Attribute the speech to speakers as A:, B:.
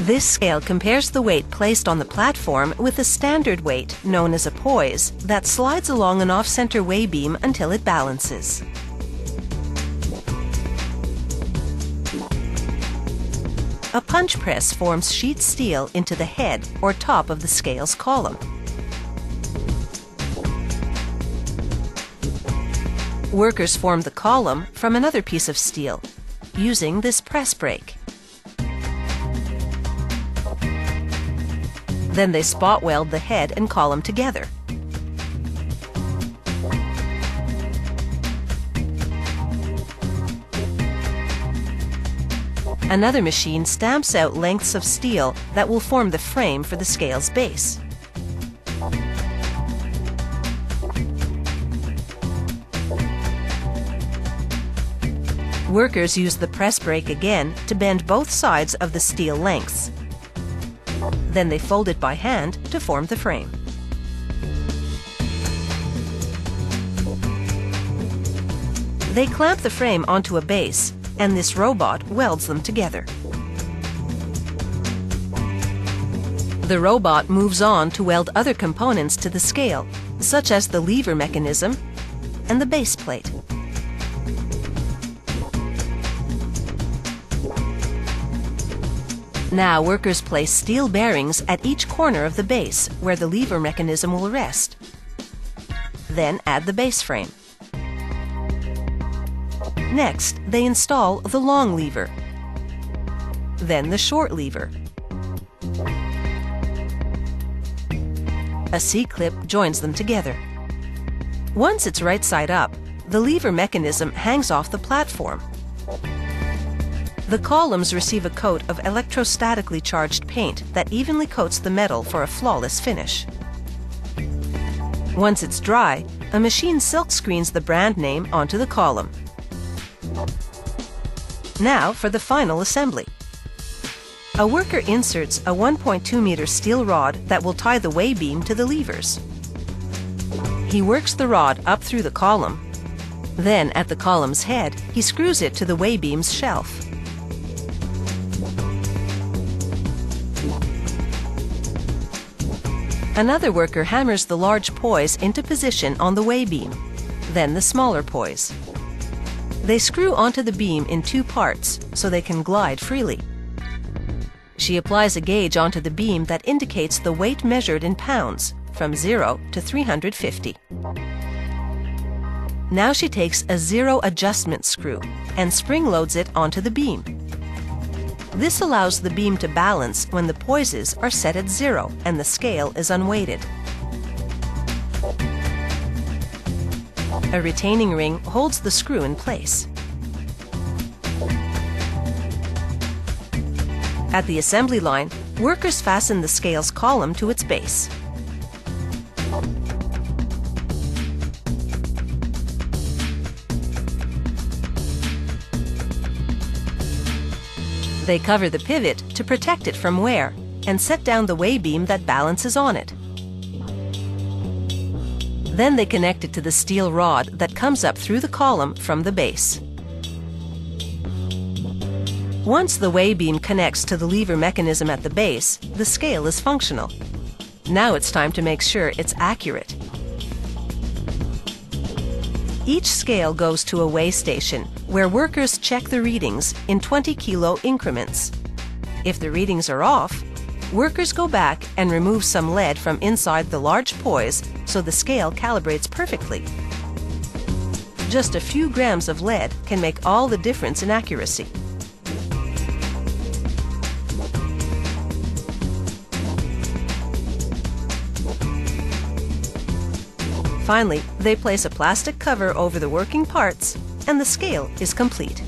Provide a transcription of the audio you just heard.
A: This scale compares the weight placed on the platform with a standard weight, known as a poise, that slides along an off-center weigh beam until it balances. A punch press forms sheet steel into the head or top of the scale's column. Workers form the column from another piece of steel, using this press brake. Then they spot weld the head and column together. Another machine stamps out lengths of steel that will form the frame for the scale's base. Workers use the press brake again to bend both sides of the steel lengths. Then they fold it by hand to form the frame. They clamp the frame onto a base, and this robot welds them together. The robot moves on to weld other components to the scale, such as the lever mechanism and the base plate. Now workers place steel bearings at each corner of the base where the lever mechanism will rest. Then add the base frame. Next, they install the long lever, then the short lever. A C-clip joins them together. Once it's right side up, the lever mechanism hangs off the platform. The columns receive a coat of electrostatically charged paint that evenly coats the metal for a flawless finish. Once it's dry, a machine silk screens the brand name onto the column. Now for the final assembly. A worker inserts a 1.2 meter steel rod that will tie the weigh beam to the levers. He works the rod up through the column. Then, at the column's head, he screws it to the weigh beam's shelf. Another worker hammers the large poise into position on the weigh beam, then the smaller poise. They screw onto the beam in two parts so they can glide freely. She applies a gauge onto the beam that indicates the weight measured in pounds, from 0 to 350. Now she takes a zero adjustment screw and spring loads it onto the beam. This allows the beam to balance when the poises are set at 0 and the scale is unweighted. A retaining ring holds the screw in place. At the assembly line, workers fasten the scale's column to its base. They cover the pivot to protect it from wear and set down the weigh beam that balances on it. Then they connect it to the steel rod that comes up through the column from the base. Once the weigh beam connects to the lever mechanism at the base, the scale is functional. Now it's time to make sure it's accurate. Each scale goes to a weigh station where workers check the readings in 20-kilo increments. If the readings are off, workers go back and remove some lead from inside the large poise so the scale calibrates perfectly. Just a few grams of lead can make all the difference in accuracy. Finally, they place a plastic cover over the working parts, and the scale is complete.